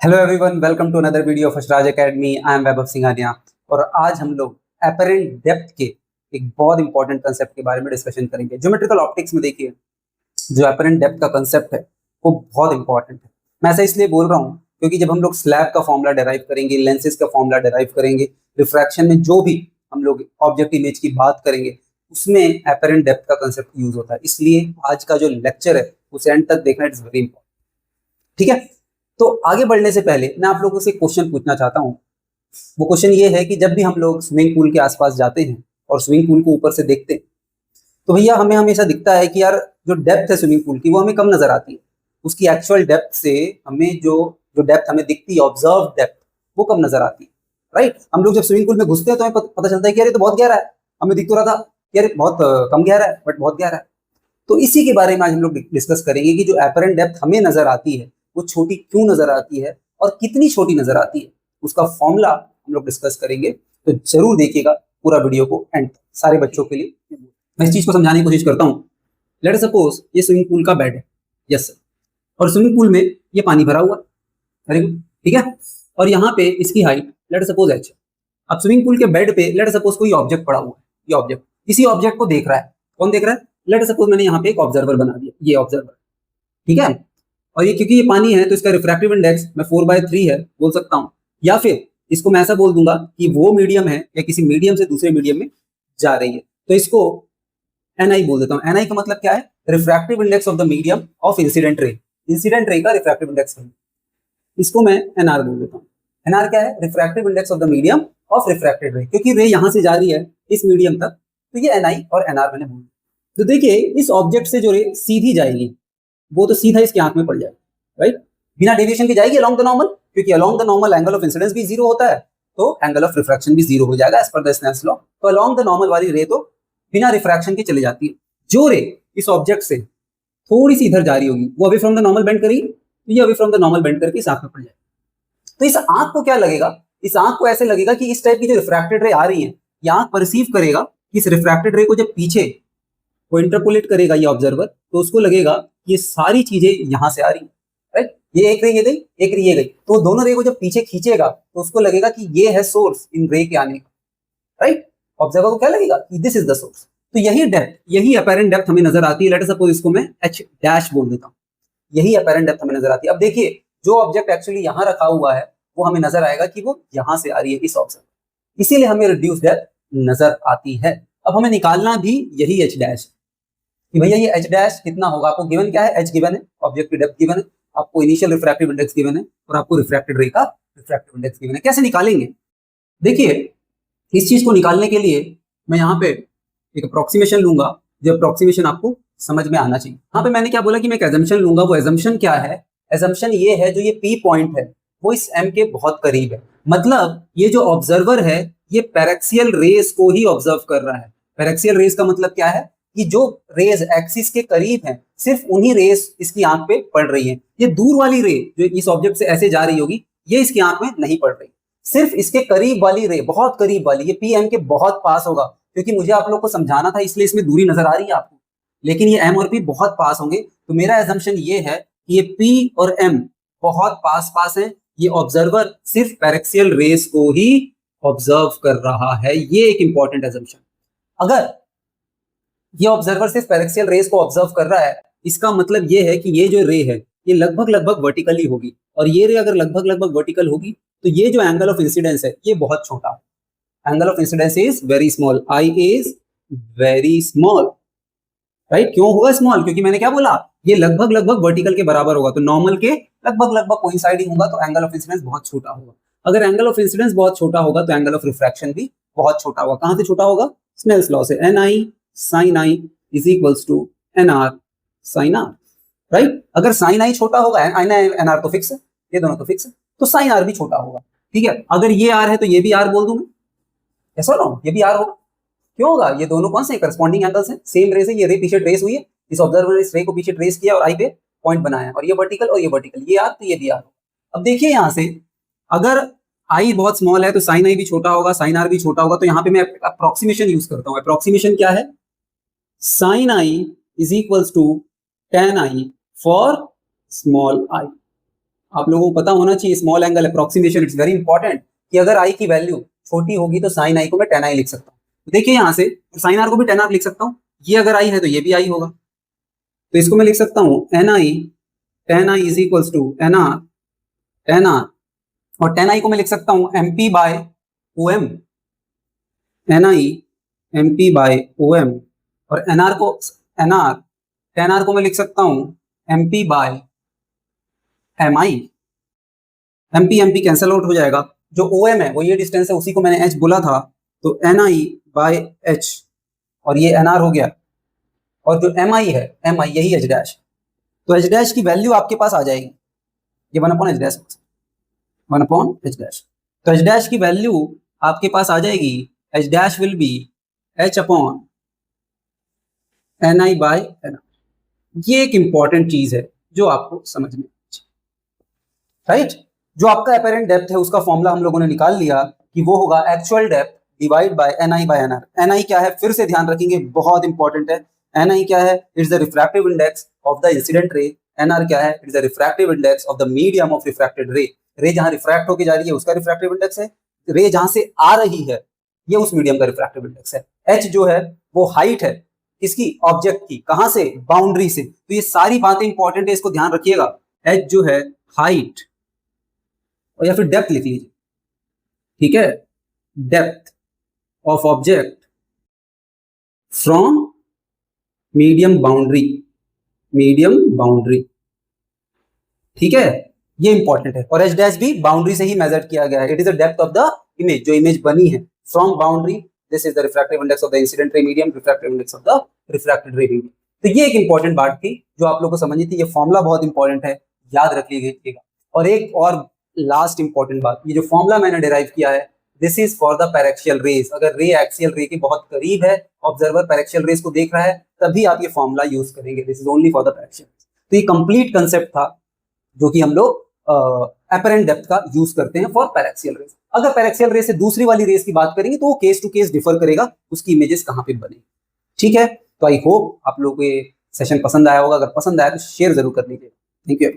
Hello everyone, welcome to another video of Ashraj academy. I am Vaibhav Singhania और आज हम लोग एपरेंट डेप्थ के एक बहुत इंपॉर्टेंट कंसेप्ट के बारे में डिस्कशन करेंगे। ज्योमेट्रिकल ऑप्टिक्स में देखिए, जो एपरेंट डेप्थ का कंसेप्ट है वो बहुत इंपॉर्टेंट है। मैं ऐसा इसलिए बोल रहा हूँ क्योंकि जब हम लोग स्लैब का फॉर्मूला डेराइव करेंगे, लेंसेज का फॉर्मूला डेराइव करेंगे, रिफ्रैक्शन में जो भी हम लोग ऑब्जेक्ट इमेज की बात करेंगे उसमें एपरेंट डेप्थ का कंसेप्ट यूज होता है। इसलिए आज का जो लेक्चर है उसे एंड तक देखना, इट्स वेरी इंपॉर्टेंट। ठीक है, तो आगे बढ़ने से पहले मैं आप लोगों से क्वेश्चन पूछना चाहता हूँ। वो क्वेश्चन ये है कि जब भी हम लोग स्विमिंग पूल के आसपास जाते हैं और स्विमिंग पूल को ऊपर से देखते हैं तो भैया हमें हमेशा दिखता है कि यार जो डेप्थ है स्विमिंग पूल की वो हमें कम नजर आती है। उसकी एक्चुअल डेप्थ से हमें जो जो डेप्थ हमें दिखती है, ऑब्जर्व डेप्थ, वो कम नजर आती है। राइट, हम लोग जब स्विमिंग पूल में घुसते हैं तो हमें पता चलता है कि यार ये तो बहुत गहरा है। हमें दिख तो रहा था कि यार बहुत कम गहरा है, बट बहुत गहरा है। तो इसी के बारे में आज हम लोग डिस्कस करेंगे कि जो एपरेंट डेप्थ हमें नजर आती है वो छोटी क्यों नजर आती है और कितनी छोटी नजर आती है, उसका फॉर्मूला हम लोग डिस्कस करेंगे। तो जरूर देखिएगा पूरा वीडियो को एंड सारे बच्चों के लिए मैं इस चीज को समझाने की कोशिश करता हूँ। लेट अस सपोज ये स्विमिंग पूल का बेड है, यस सर, और स्विमिंग पूल में ये पानी भरा हुआ, वेरी गुड, ठीक है। और यहाँ पे इसकी height let us suppose h। अब स्विमिंग पूल के बेड पे लेट अस सपोज कोई ऑब्जेक्ट पड़ा हुआ है, ये ऑब्जेक्ट इसी ऑब्जेक्ट को देख रहा है। कौन देख रहा है? लेट अस सपोज मैंने यहाँ पे एक ऑब्जर्वर बना दिया, ये ऑब्जर्वर, ठीक है। और ये क्योंकि ये पानी है तो इसका रिफ्रैक्टिव इंडेक्स मैं 4/3 है बोल सकता हूँ, या फिर इसको मैं ऐसा बोल दूंगा कि वो मीडियम है या किसी मीडियम से दूसरे मीडियम में जा रही है, तो इसको Ni बोल देता हूँ। Ni का मतलब क्या है? Refractive index of the medium of incident ray. Incident ray का रिफ्रैक्टिव इंडेक्स है, इसको मैं Nr बोल देता हूँ। Nr क्या है? Refractive index of the medium of refracted रे, क्योंकि रे यहाँ से जा रही है इस मीडियम तक, तो ये Ni और Nr मैंने बोल दिया। तो देखिए इस ऑब्जेक्ट से जो रे सीधी जाएगी वो तो सीधा इसकी आंख में पड़ जाएगी, राइट, बिना डेविएशन के जाएगी अलोंग द नॉर्मल, क्योंकि along the normal angle of incidence भी जीरो होता है तो एंगल ऑफ रिफ्रैक्शन भी जीरो हो जाएगा as per the Snell's law. तो अलोंग द नॉर्मल वाली रे तो बिना रिफ्रैक्शन के चली जाती है। जो रे इस ऑब्जेक्ट से थोड़ी सी इधर जा रही होगी वो away from the normal bend करेगी, तो ये away from the normal bend करके इस आंख में पड़ जाएगी। तो इस आंख को क्या लगेगा? इस आंख को ऐसे लगेगा कि इस टाइप की जो रिफ्रैक्टेड रे आ रही है, ये आंख परसीव करेगा कि इस रिफ्रैक्टेड रे को जब पीछे वो इंटरपोलेट करेगा ये ऑब्जर्वर, तो उसको लगेगा ये सारी चीजें यहां से आ रही है, राइट। ये एक रे ये गई, एक रे ये गई, तो दोनों रे को जब पीछे खींचेगा तो उसको लगेगा कि ये है सोर्स इन रे के आने का, राइट। ऑब्जर्वर को क्या लगेगा कि दिस इज द सोर्स। तो यही डेप्थ, यही अपैरेंट डेप्थ हमें नजर आती है। लेट अस सपोज इसको मैं h डैश बोल देता हूँ। यही अपैरेंट डेप्थ हमें नजर आती है। अब देखिए जो ऑब्जेक्ट एक्चुअली यहाँ रखा हुआ है वो हमें नजर आएगा कि वो यहाँ से आ रही है इस ऑब्जर्वर, इसीलिए हमें रिड्यूस डेप्थ नजर आती है। अब हमें निकालना भी यही h डैश कि भैया ये h डैश कितना होगा। आपको गिवन क्या है? h गिवन है, ऑब्जेक्ट की डेप्थ गिवन है, आपको इनिशियल रिफ्रैक्टिव इंडेक्स गिवन है और आपको रिफ्रैक्टेड रे का रिफ्रैक्टिव इंडेक्स गिवन है। कैसे निकालेंगे? देखिए इस चीज को निकालने के लिए मैं यहाँ पे एक अप्रोक्सीमेशन लूंगा, जो अप्रोक्सीमेशन आपको समझ में आना चाहिए। यहाँ पे मैंने क्या बोला कि मैं एक एजम्पशन लूंगा। वो एजम्पशन क्या है? एजम्पशन ये है जो ये P पॉइंट है वो इस M के बहुत करीब है, मतलब ये जो ऑब्जर्वर है ये पैरेक्सियल रेस को ही ऑब्जर्व कर रहा है। पैरेक्सियल रेस का मतलब क्या है कि जो रेज एक्सिस के करीब हैं सिर्फ उन्हीं रेस इसकी आंख पे पड़ रही है। ये दूर वाली रे जो इस ऑब्जेक्ट से ऐसे जा रही होगी ये इसकी आंख में नहीं पड़ रही, सिर्फ इसके करीब वाली रे, बहुत करीब वाली, ये पी एम के बहुत पास होगा। क्योंकि मुझे आप लोग को समझाना था इसलिए इसमें दूरी नजर आ रही है आपको, लेकिन ये एम और पी बहुत पास होंगे। तो मेरा एजम्पशन ये है कि ये पी और एम बहुत पास पास हैं, ये ऑब्जर्वर सिर्फ पैरेक्सियल रेस को ही ऑब्जर्व कर रहा है। ये एक इंपॉर्टेंट एजम्पशन। अगर ये ऑब्जर्वर सिर्फ पैरेक्सियल रेस को ऑब्जर्व कर रहा है, इसका मतलब ये है कि ये जो रे है ये लगभग लगभग वर्टिकली होगी, और ये रे अगर लगभग लगभग वर्टिकल होगी तो ये जो एंगल ऑफ इंसिडेंस है ये बहुत छोटा है। Angle of incidence is very small, I is very small, right. क्यों होगा स्मॉल? क्योंकि मैंने क्या बोला, ये लगभग लगभग वर्टिकल के बराबर होगा, तो नॉर्मल के लगभग लगभग कोइंसाइडिंग होगा, तो एंगल ऑफ इंसिडेंस बहुत छोटा होगा। अगर एंगल ऑफ इंसिडेंस बहुत छोटा होगा तो एंगल ऑफ रिफ्रैक्शन भी बहुत छोटा होगा। कहां से छोटा होगा? स्नेल्स लॉ से, Ni sin i is equals to Nr sin r, right. अगर sin i छोटा होगा, Nr तो फिक्स है, ये दोनों तो फिक्स है, तो sin r भी छोटा होगा, ठीक है। अगर ये r है तो ये भी r बोल दूं मैं, ऐसा ना, ये भी r होगा। क्यों होगा? ये दोनों कौन से करस्पॉन्डिंग एंगल्स हैं, सेम रे से ये रे पीछे ट्रेस हुई है, इस ऑब्जर्वर ने इस रे को पीछे ट्रेस किया और आई पे पॉइंट बनाया, और ये वर्टिकल और ये वर्टिकल, ये r तो ये भी r होगा। अब देखिए यहां से अगर i बहुत स्मॉल है तो sin i भी छोटा होगा, sin r भी छोटा होगा, तो यहाँ पे मैं अप्रोक्सीमेशन यूज करता हूँ। अप्रोक्सीमेशन क्या है? sin i is equals to tan i for small i, आप लोगों को पता होना चाहिए small angle approximation, it's very important कि अगर आई की वैल्यू छोटी होगी तो साइन आई को मैं टेन आई लिख सकता हूँ। देखिए यहाँ से साइन आर को भी टेन आर लिख सकता हूँ, ये अगर आई है तो ये भी आई होगा, तो इसको मैं लिख सकता हूँ N I tan I is equals to N R, और टेन आई को मैं लिख सकता हूँ M P by O M, N I M P by O M, और टेन आर को मैं लिख सकता हूँ M P by M I. M P cancel out हो जाएगा, जो ओ एम है वो ये डिस्टेंस है, उसी को मैंने एच बोला था, तो एन आई बाय एच, और ये एन आर हो गया, और जो एम आई है एम आई यही एच डैश, तो एच डैश की वैल्यू आपके पास आ जाएगी ये one upon H dash, one upon H dash, तो एच डैश की वैल्यू आपके पास आ जाएगी, H dash will be H upon N I by N R. ये एक इंपॉर्टेंट चीज है जो आपको समझ में, राइट। जो आपका एपेरेंट डेप्थ है उसका फॉर्मूला हम लोगों ने निकाल लिया कि वो होगा actual depth divide by n I by N r. N आई क्या है फिर से ध्यान रखेंगे, बहुत इंपॉर्टेंट है। एन आई क्या है, it's the refractive index of the incident ray. N R क्या है, it's the refractive index of the medium of refracted ray. Ray जहां रिफ्रैक्ट होकर जा रही है उसका रिफ्रैक्टिव इंडेक्स है, रे जहां से आ रही है ये उस मीडियम का रिफ्रैक्टिव इंडेक्स है। एच जो है वो हाइट है किसकी, ऑब्जेक्ट की, कहां से, बाउंड्री से। तो ये सारी बातें इंपॉर्टेंट है, इसको ध्यान रखिएगा। एच जो है हाइट, और या फिर डेप्थ लिख लीजिए, ठीक है, depth of object from medium boundary, ठीक है, ये इंपॉर्टेंट है। और एच डैश भी बाउंड्री से ही मेजर किया गया है। It is the depth of the image, जो इमेज बनी है from boundary, this is the refractive index of the incident रे medium, refractive index of the refracted रे मीडियम। तो ये एक इंपॉर्टेंट बात थी जो आप लोगों को समझनी थी। ये फॉर्मूला बहुत इंपॉर्टेंट है, याद रख लीजिएगा। और एक और लास्ट इंपॉर्टेंट बात, ये जो फॉर्मूला मैंने डिराइव किया है, this is for the paraxial rays. अगर रे एक्सियल रे के बहुत करीब है, ऑब्जर्वर पैरेक्शियल रेज को देख रहा है, तभी आप ये फॉर्मूला यूज करेंगे। This is only for the paraxial. तो ये कंप्लीट कंसेप्ट था जो कि हम लोग एपरेंट डेप्थ का यूज करते हैं फॉर पैरेक्शियल रेज। अगर पैरेक्शियल रेज से दूसरी वाली रेज की बात करेंगे तो वो केस टू केस डिफर करेगा, उसकी इमेजेस कहां पे बनेगी, ठीक है। तो आई होप आप लोगों को ये सेशन पसंद आया होगा। अगर पसंद आया तो शेयर जरूर कर लीजिए। Thank you.